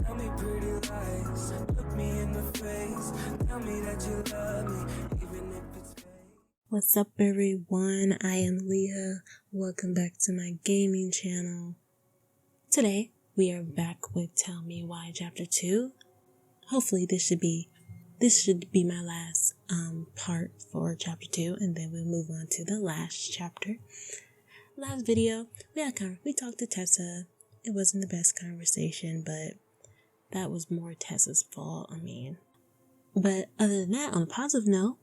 Tell me pretty lies, look me in the face. Tell me that you love me, even if it's fake. What's up, everyone? I am Leah. Welcome back to my gaming channel. Today, we are back with Tell Me Why Chapter 2. Hopefully, this should be my last part for Chapter 2, and then we'll move on to the last chapter. Last video, we talked to Tessa. It wasn't the best conversation, but that was more Tessa's fault, But other than that, on a positive note,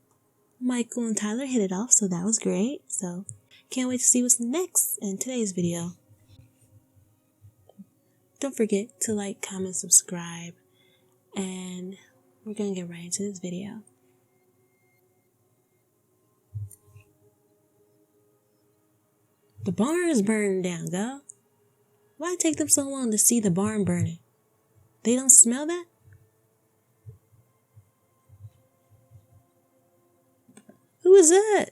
Michael and Tyler hit it off, so that was great. So, can't wait to see what's next in today's video. Don't forget to like, comment, subscribe, and we're gonna get right into this video. The barn is burning down, girl. Why take them so long to see the barn burning? They don't smell that? Who is that?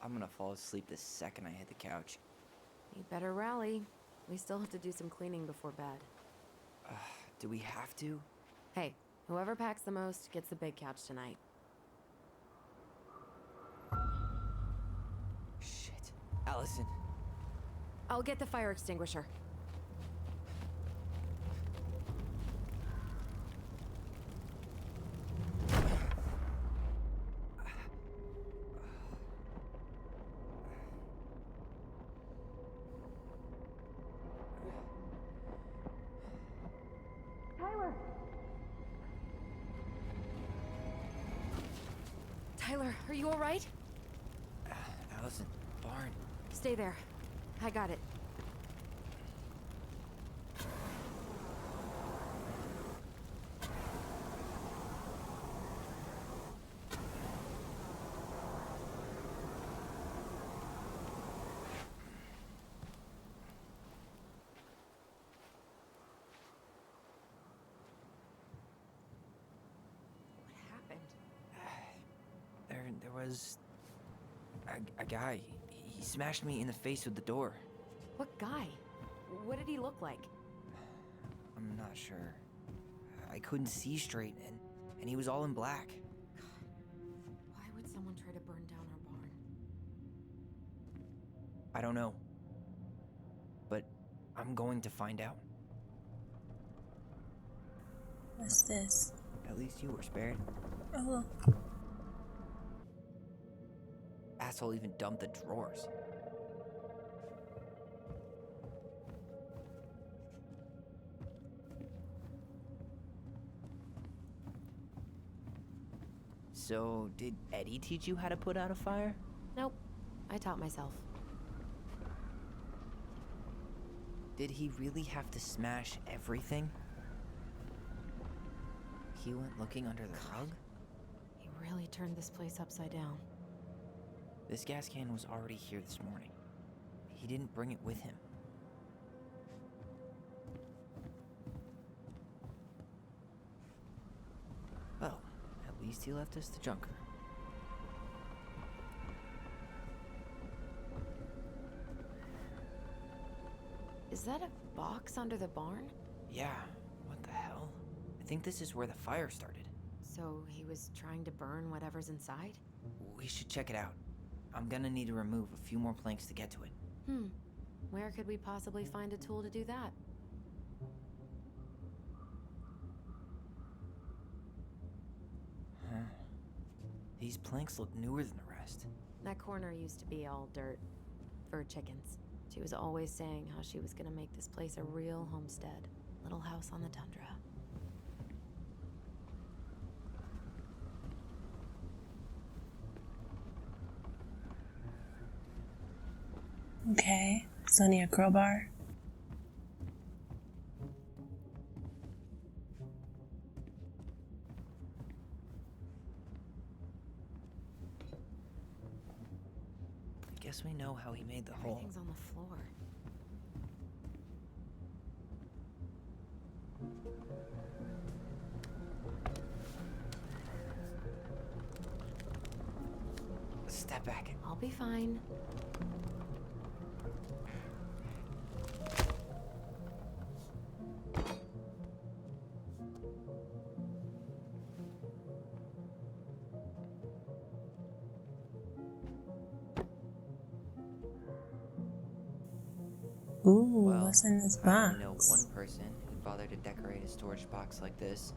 I'm gonna fall asleep the second I hit the couch. You better rally. We still have to do some cleaning before bed. Do we have to? Hey, whoever packs the most gets the big couch tonight. Shit. Alyson. I'll get the fire extinguisher. Tyler, are you all right? Alyson, barn. Stay there. I got it. There was a guy. He smashed me in the face with the door. What guy? What did he look like? I'm not sure. I couldn't see straight, and he was all in black. Why would someone try to burn down our barn? I don't know. But I'm going to find out. What's this? At least you were spared. Oh. Asshole even dumped the drawers. So, did Eddie teach you how to put out a fire? Nope. I taught myself. Did he really have to smash everything? He went looking under the rug? He really turned this place upside down. This gas can was already here this morning. He didn't bring it with him. Well, at least he left us the junker. Is that a box under the barn? Yeah, what the hell? I think this is where the fire started. So he was trying to burn whatever's inside? We should check it out. I'm gonna need to remove a few more planks to get to it. Where could we possibly find a tool to do that? Huh. These planks look newer than the rest. That corner used to be all dirt for chickens. She was always saying how she was gonna make this place a real homestead. Little house on the tundra. Okay, so I need a crowbar. Guess we know how he made the hole. Everything's on the floor. Step back. I'll be fine. Ooh, Well, what's in this I only know box? one person who'd bother to decorate a storage box like this.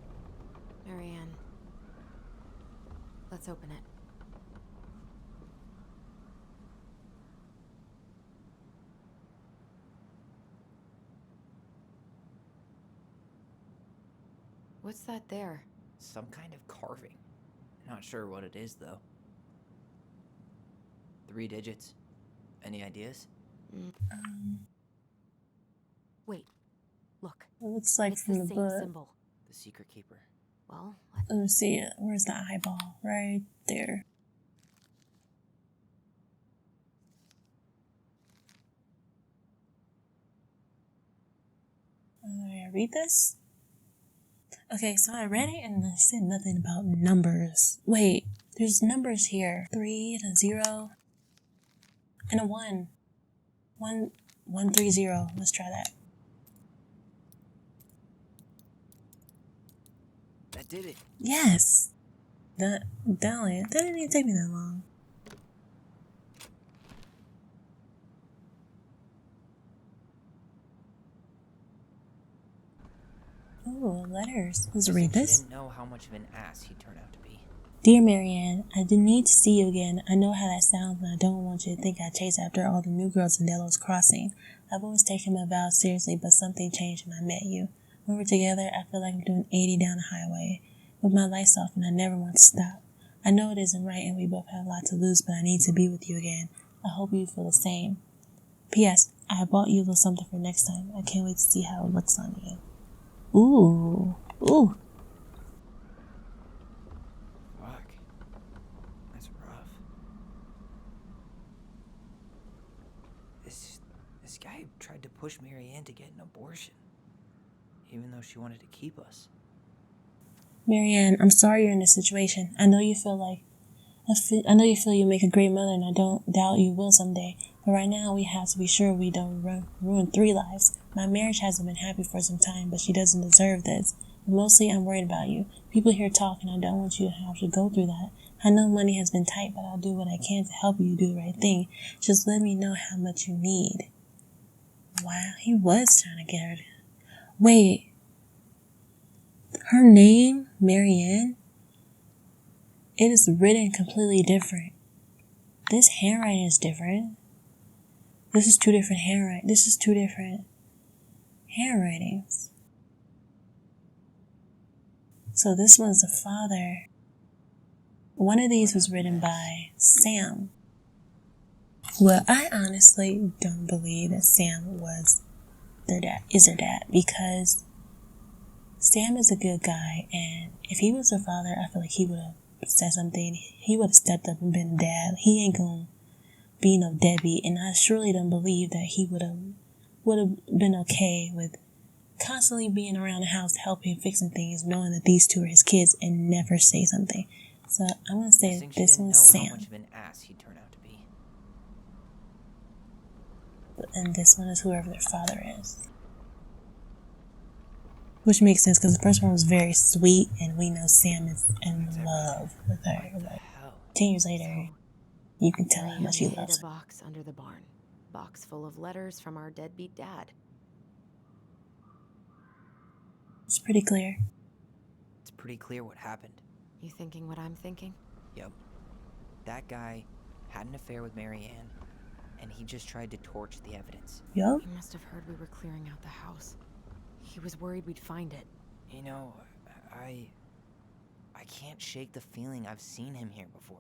Marianne. Let's open it. What's that there? Some kind of carving. Not sure what it is, though. 3 digits. Any ideas? Wait. Look. It looks like It's from the the same book. symbol. The Secret Keeper. Well, Let me see it. Where's the eyeball? Right there. I read this? Okay, so I read it and it said nothing about numbers. Wait, there's numbers here. 3 and a 0 and a 1. 130. Let's try that. That did it. Yes. That didn't even take me that long. Oh, letters. Let's read She this. didn't know how much of an ass he'd turn out to be. Dear Marianne, I didn't need to see you again. I know how that sounds, and I don't want you to think I chase after all the new girls in Delos Crossing. I've always taken my vows seriously, but something changed when I met you. When we're together, I feel like I'm doing 80 down the highway, with my lights off, and I never want to stop. I know it isn't right, and we both have a lot to lose, but I need to be with you again. I hope you feel the same. P.S. I bought you a little something for next time. I can't wait to see how it looks on you. Ooh. Ooh. Fuck. That's rough. This guy tried to push Marianne to get an abortion. Even though she wanted to keep us. Marianne, I'm sorry you're in this situation. I know you feel you make a great mother, and I don't doubt you will someday. But right now, we have to be sure we don't ruin 3 lives. My marriage hasn't been happy for some time, but she doesn't deserve this. And mostly, I'm worried about you. People here talk, and I don't want you to have to go through that. I know money has been tight, but I'll do what I can to help you do the right thing. Just let me know how much you need. Wow, he was trying to get her to... Wait. Her name, Marianne? It is written completely different. This handwriting is different. This is 2 different handwritings. This is 2 different handwritings. So this one's the father. One of these was written by Sam. Well, I honestly don't believe that Sam was their dad, because Sam is a good guy, and if he was their father, I feel like he would have said something. He would have stepped up and been a dad. He ain't gonna be no deadbeat, and I surely don't believe that he would have been okay with constantly being around the house, helping, fixing things, knowing that these 2 are his kids, and never say something. So I'm gonna say this one's How Sam, much of an ass he'd turn out to be. and this one is whoever their father is. Which makes sense, because the first one was very sweet, and we know Sam is in love with her. What the Like, hell? 10 years later, you can tell how much he Marianne hid loves a her. box under the barn. Box full of letters from our deadbeat dad. It's pretty clear. It's pretty clear what happened. You thinking what I'm thinking? Yep. That guy had an affair with Marianne, and he just tried to torch the evidence. Yup. He must have heard we were clearing out the house. He was worried we'd find it. You know, I can't shake the feeling I've seen him here before.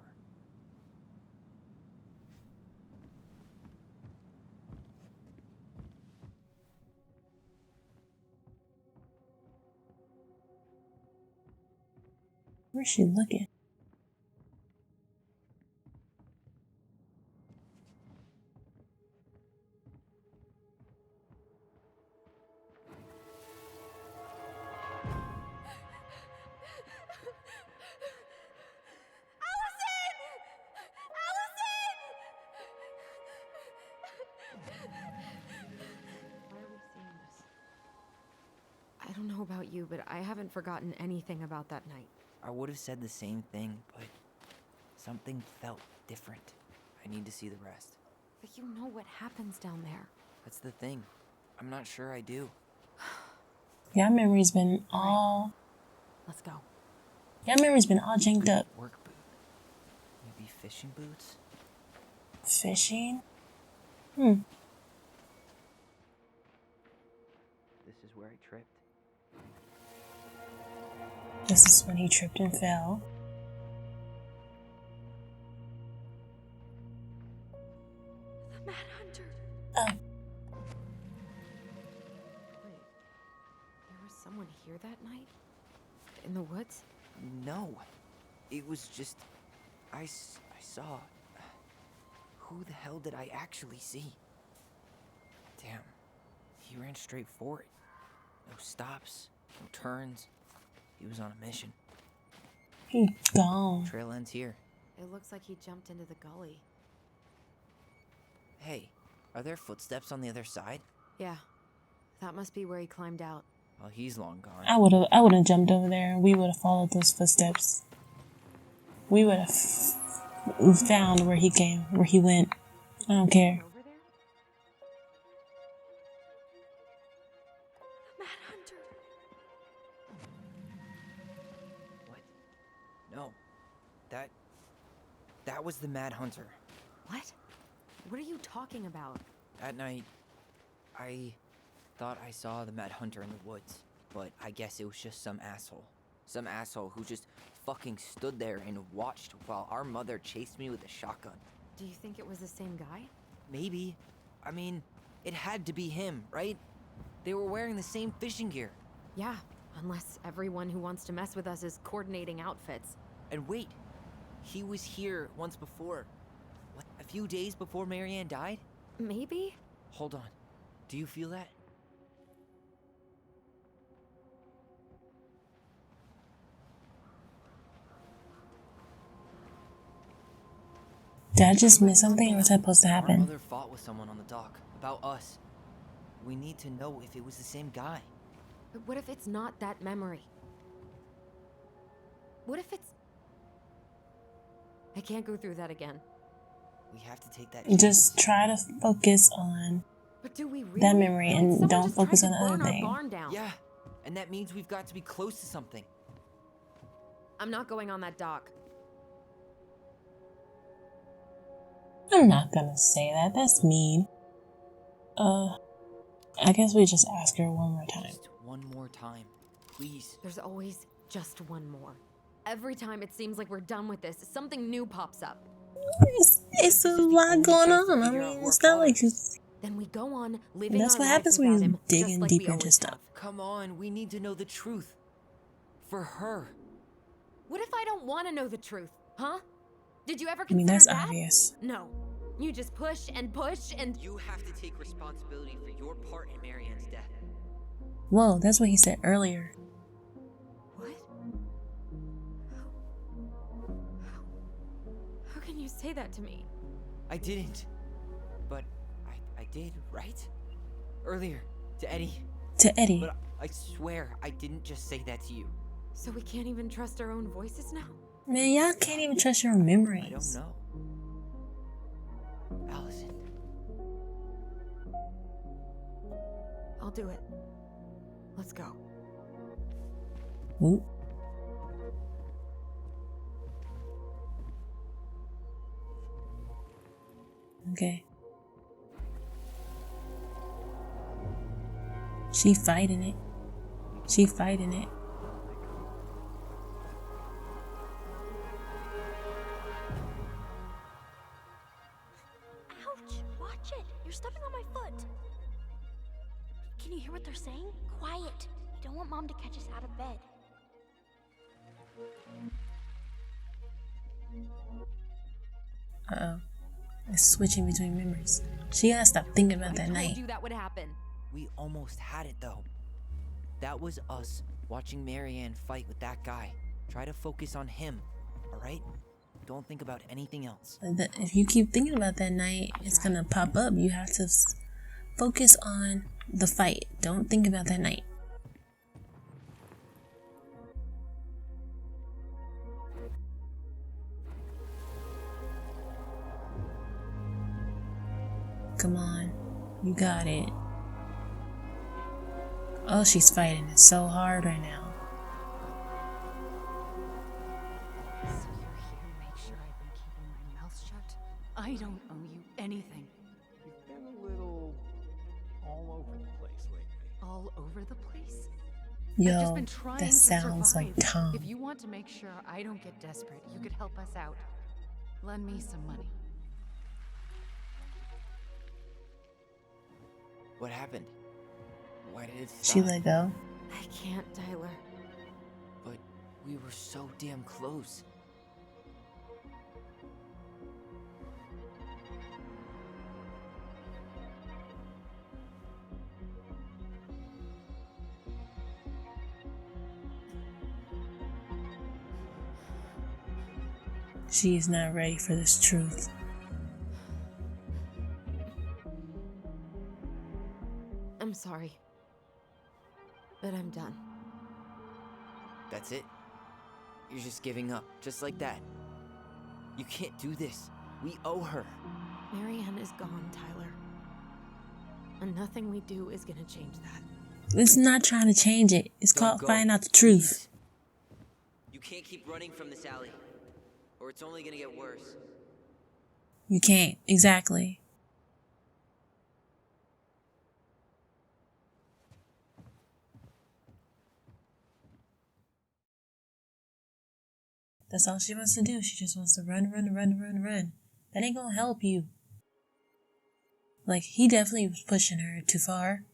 Where's she looking? don't know about you, but I haven't forgotten anything about that night. I would have said the same thing, but something felt different. I need to see the rest. But you know what happens down there. That's the thing. I'm not sure I do. Your memory's been all... Let's go. Your memory's been all janked up. Work boot. Maybe fishing boots? Fishing? This is where I tripped. This is when he tripped and fell. The Mad Hunter. Oh, Wait. There was someone here that night? In the woods? No. It was just... I saw... Who the hell did I actually see? Damn. He ran straight for it. No stops, no turns. He was on a mission. he gone. Trail ends here. It looks like he jumped into the gully. Hey, are there footsteps on the other side? Yeah. That must be where he climbed out. Well, he's long gone. I would have jumped over there. We would have followed those footsteps. We would have found where he went. I don't care. Over there? The Mad Hunter. What? No. That was the Mad Hunter. What? What are you talking about? That night, I thought I saw the Mad Hunter in the woods, but I guess it was just some asshole. Some asshole who just fucking stood there and watched while our mother chased me with a shotgun. Do you think it was the same guy? Maybe. I mean, it had to be him, right? They were wearing the same fishing gear. Yeah, unless everyone who wants to mess with us is coordinating outfits. And wait, he was here once before. What, a few days before Marianne died? Maybe? Hold on. Do you feel that? Did I just miss something, or was that supposed to Our happen? mother fought with someone on the dock about us. We need to know if it was the same guy. But what if it's not that memory? What if it's... I can't go through that again. We have to take that. Just try to focus on But do we really? that memory and Someone don't just tried focus to on the other burn our thing. barn down. Yeah, and that means we've got to be close to something. I'm not going on that dock. I'm not gonna say that. That's mean. I guess we just ask her one more time. Just one more time, please. There's always just one more. Every time it seems like we're done with this, something new pops up. It's a lot going on. I mean, it's not like it's... Then we go on living That's our what lives happens when without you him, dig just in like deeper we into always stuff. have. Come on, we need to know the truth. For her. What if I don't want to know the truth, huh? Did you ever I consider mean, that's that? obvious. No. You just push and push and... You have to take responsibility for your part in Marianne's death. Whoa, that's what he said earlier. What? How can you say that to me? I didn't. But I did, right? Earlier, to Eddie. To Eddie. But I swear I didn't just say that to you. So we can't even trust our own voices now? Man, y'all can't even trust your memories. I don't know. Alyson. I'll do it. Let's go. Oop. Okay. She fighting it. She fighting it. Ouch! Watch it! You're stepping on my foot! Can you hear what they're saying? Quiet! We don't want Mom to catch us out of bed. Uh-oh. It's switching between memories. She gotta stop thinking about that I told night. you that would happen. We almost had it though. That was us watching Marianne fight with that guy. Try to focus on him, alright? Don't think about anything else. If you keep thinking about that night, it's gonna pop up. You have to focus on the fight. Don't think about that night. Come on. You got it. Oh, she's fighting it so hard right now. So you're here to make sure I've been keeping my mouth shut? I don't owe you anything. You've been a little all over the place lately. All over the place? I've just Yo, been trying that to sounds survive. like Tom. If you want to make sure I don't get desperate, you could help us out. Lend me some money. What happened? Why did it stop? She let go. I can't, Tyler. But we were so damn close. She is not ready for this truth. I'm sorry. But I'm done. That's it? You're just giving up, just like that. You can't do this. We owe her. Marianne is gone, Tyler. And nothing we do is gonna change that. It's not trying to change it. It's Don't called go, finding out the truth. please. You can't keep running from this alley, or it's only gonna get worse. You can't. Exactly. That's all she wants to do. She just wants to run. That ain't gonna help you. Like, he definitely was pushing her too far.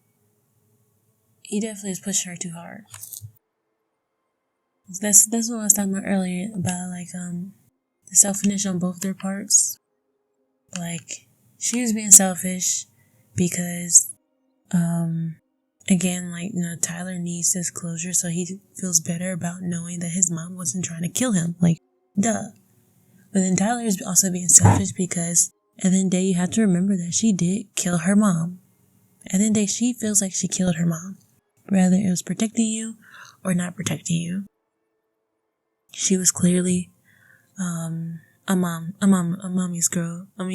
He definitely was pushing her too hard. That's what I was talking about earlier about, like, the selfishness on both their parts. Like, she was being selfish because, again, like, Tyler needs this closure, so he feels better about knowing that his mom wasn't trying to kill him. Like, duh. But then Tyler is also being selfish because at the end of the day, you have to remember that she did kill her mom. At the end of the day, she feels like she killed her mom. Whether it was protecting you or not protecting you. She was clearly a mommy's girl. Well,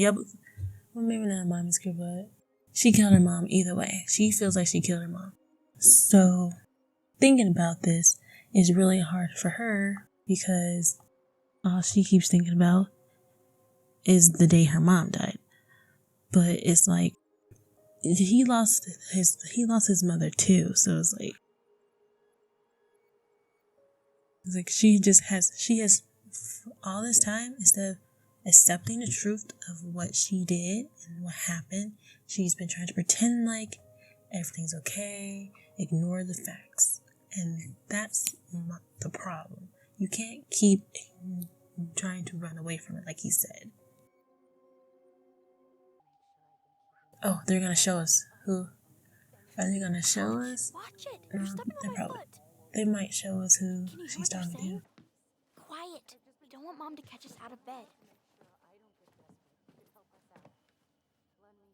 maybe not a mommy's girl, but she killed her mom either way. She feels like she killed her mom. So, thinking about this is really hard for her because all she keeps thinking about is the day her mom died. But it's like, he lost his mother too, so it's like she has all this time, instead of accepting the truth of what she did and what happened, she's been trying to pretend like everything's okay, ignore the facts. And that's not the problem. You can't keep trying to run away from it, like he said. Oh, they're gonna show us who. Are they gonna show us? Watch it. You're stepping on my foot. They might show us who Can you hear she's what they're talking saying? to. Quiet. We don't want Mom to catch us out of bed.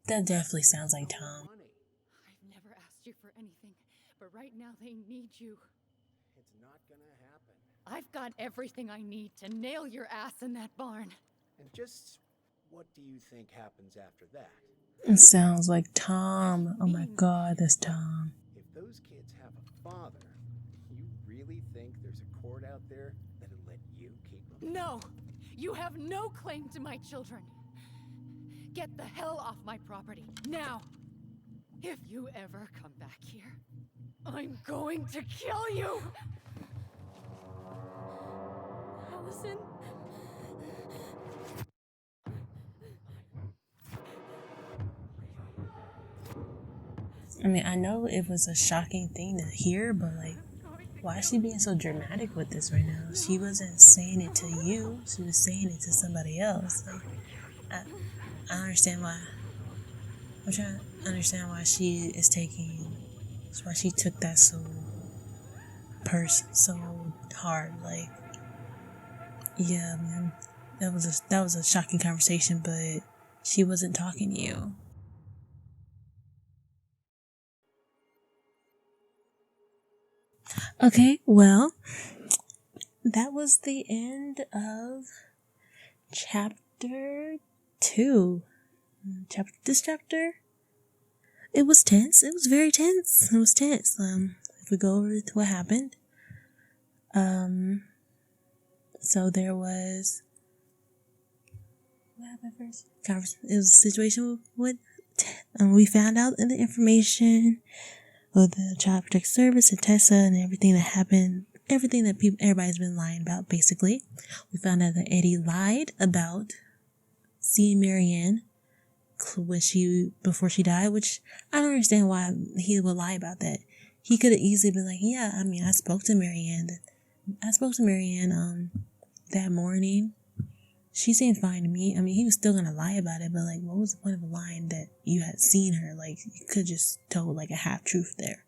That definitely sounds like Tom. I've never asked you for anything, but right now they need you. It's not gonna happen. I've got everything I need to nail your ass in that barn. And just what do you think happens after that? It sounds like Tom. Oh my god, that's Tom. If those kids have a father, you really think there's a court out there that'll let you keep them? No! You have no claim to my children. Get the hell off my property, now! If you ever come back here, I'm going to kill you! Alyson. I mean, I know it was a shocking thing to hear, but like, why is she being so dramatic with this right now? She wasn't saying it to you. She was saying it to somebody else. Like, I understand why. I'm trying to understand why she is taking. Why she took that so hard. Like, yeah, man, that was a shocking conversation, but she wasn't talking to you. Okay, well, that was the end of chapter 2. This chapter, it was tense. It was very tense. It was tense. If we go over to what happened, so there was, what happened first? It was a situation with we found out the information of the Child Protective Service and Tessa and everything that happened, everything that everybody's been lying about. Basically, we found out that Eddie lied about seeing Marianne before she died, which I don't understand why he would lie about that. He could have easily been like, yeah, I mean, I spoke to Marianne that morning. She seemed fine to me. I mean, he was still gonna lie about it, but like, what was the point of lying that you had seen her? Like, you could just told like a half truth there.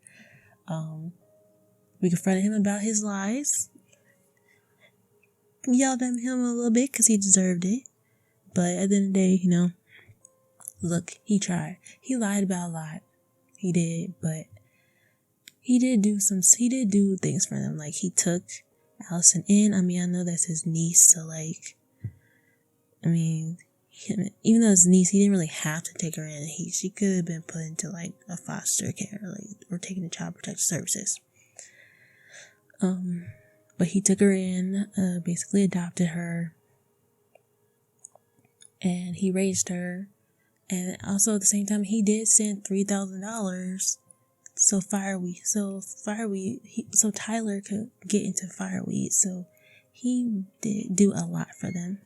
We confronted him about his lies, yelled at him a little bit because he deserved it. But at the end of the day, look, he tried. He lied about a lot. He did, but he did do things for them. Like, he took Alyson in. I mean, I know that's his niece, so like, I mean, even though his niece, he didn't really have to take her in. She could have been put into like a foster care, or taken to Child Protective Services. But he took her in, basically adopted her, and he raised her. And also at the same time, he did send $3,000 so Tyler could get into Fireweed. So he did do a lot for them,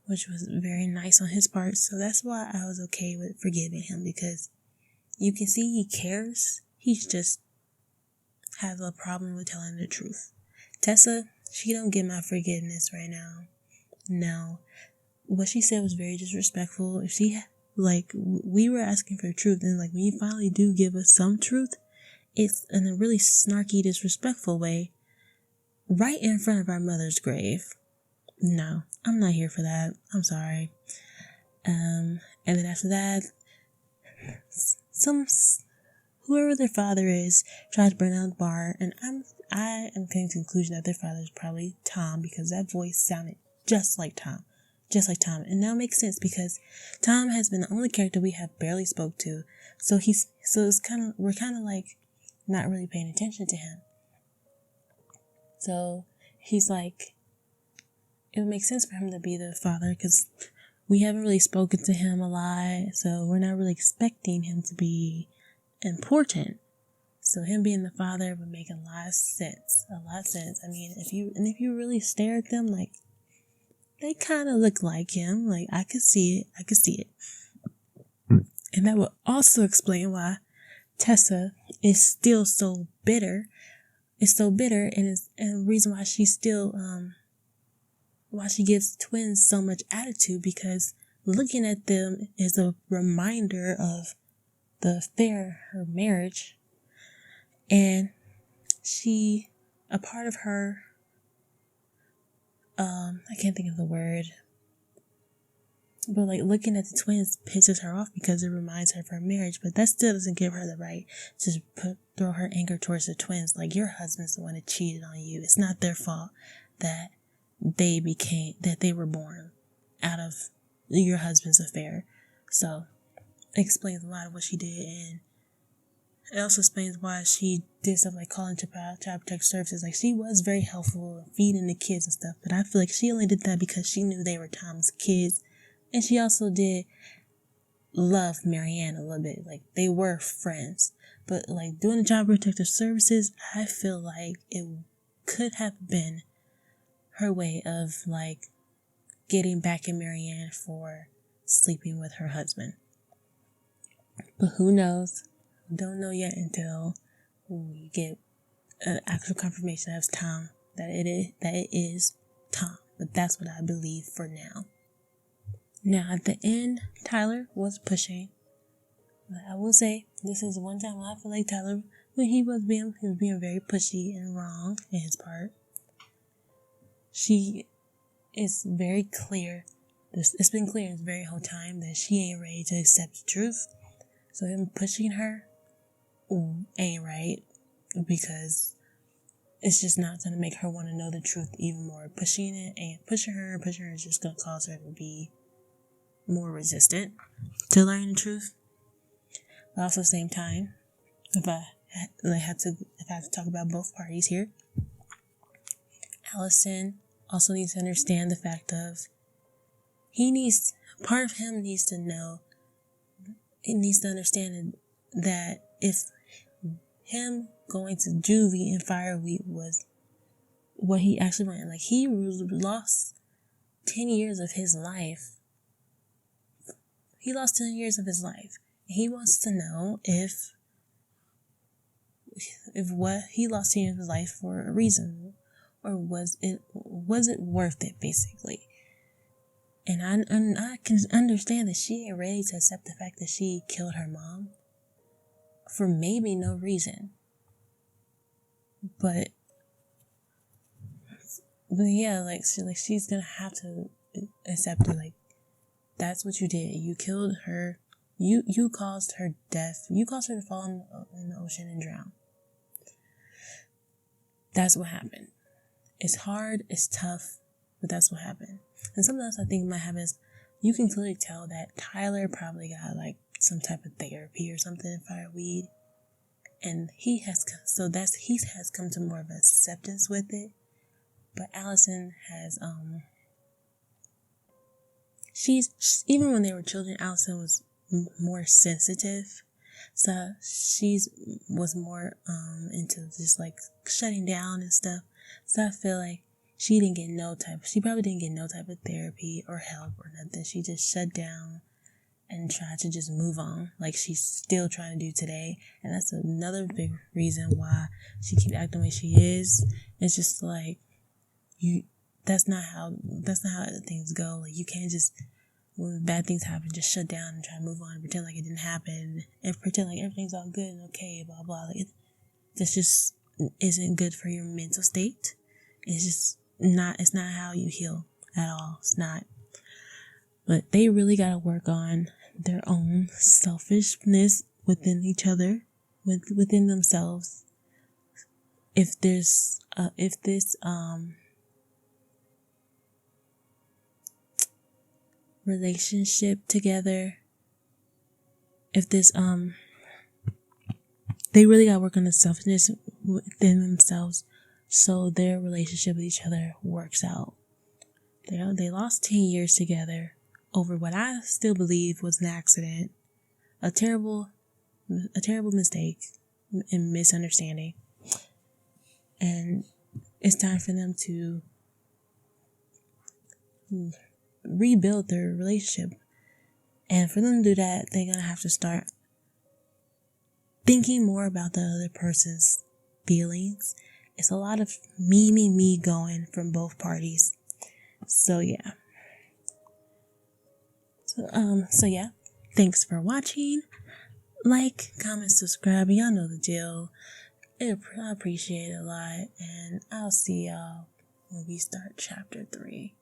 which was very nice on his part. So that's why I was okay with forgiving him, because you can see he cares. He's just has a problem with telling the truth. Tessa, she don't get my forgiveness right now. No. What she said was very disrespectful. If she, like, we were asking for truth, and like, when you finally do give us some truth, it's in a really snarky, disrespectful way, right in front of our mother's grave. No, I'm not here for that. I'm sorry. And then after that, whoever their father is tried to burn down the bar, and I am coming to the conclusion that their father is probably Tom, because that voice sounded just like Tom. And now it makes sense, because Tom has been the only character we have barely spoke to. So we're kind of like not really paying attention to him. So he's like, it would make sense for him to be the father, because we haven't really spoken to him a lot. So we're not really expecting him to be important. So him being the father would make a lot of sense. I mean, if you really stare at them, like, they kind of look like him. Like, I could see it. And that would also explain why Tessa is still so bitter. And is a reason why she's still, why she gives twins so much attitude, because looking at them is a reminder of the affair, her marriage. And a part of her, I can't think of the word, but like, looking at the twins pisses her off because it reminds her of her marriage. But that still doesn't give her the right to throw her anger towards the twins. Like, your husband's the one that cheated on you. It's not their fault that they were born out of your husband's affair. So it explains a lot of what she did, and it also explains why she did stuff like calling to Child Protective Services. Like, she was very helpful feeding the kids and stuff, but I feel like she only did that because she knew they were Tom's kids. And she also did love Marianne a little bit. Like, they were friends. But like, doing the Child Protective Services, I feel like it could have been her way of like getting back at Marianne for sleeping with her husband. But who knows? Don't know yet until we get an actual confirmation that it's Tom, that it is Tom. But that's what I believe for now. Now, at the end, Tyler was pushing. But I will say, this is one time I feel like Tyler, when he was being very pushy and wrong in his part. She is very clear. It's been clear this very whole time that she ain't ready to accept the truth. So him pushing her ain't right, because it's just not going to make her want to know the truth even more. Pushing her is just going to cause her to be more resistant to learning the truth. But also at the same time, if I have to talk about both parties here, Alyson also needs to understand the fact of part of him needs to know, he needs to understand that if him going to juvie and fireweed was what he actually wanted, like he lost 10 years of his life. He lost 10 years of his life. He wants to know if what he lost 10 years of his life for a reason, or was it worth it, basically. And I can understand that she ain't ready to accept the fact that she killed her mom for maybe no reason. But yeah, like she's gonna have to accept it. Like, that's what you did. You killed her. You caused her death. You caused her to fall in the ocean and drown. That's what happened. It's hard. It's tough, but that's what happened. And something else I think might happen is you can clearly tell that Tyler probably got like some type of therapy or something in fireweed, and he has come to more of acceptance with it. But Alyson has even when they were children, Alyson was more sensitive, so was more into just like shutting down and stuff. So I feel like she probably didn't get no type of therapy or help or nothing. She just shut down and tried to just move on, like she's still trying to do today. And that's another big reason why she keeps acting the way she is. It's just like, that's not how things go. Like, you can't just, when bad things happen, just shut down and try to move on and pretend like it didn't happen and pretend like everything's all good and okay, blah blah. Like, this just isn't good for your mental state. It's not how you heal at all. It's not. But they really gotta work on their own selfishness within each other, within themselves. If this relationship together, they really gotta work on the selfishness within themselves, so their relationship with each other works out. They lost 10 years together over what I still believe was an accident, a terrible mistake and misunderstanding. And it's time for them to rebuild their relationship. And for them to do that, they're going to have to start thinking more about the other person's feelings. It's a lot of me going from both parties. So yeah. So yeah. Thanks for watching. Like, comment, subscribe. Y'all know the deal. I appreciate it a lot. And I'll see y'all when we start chapter 3.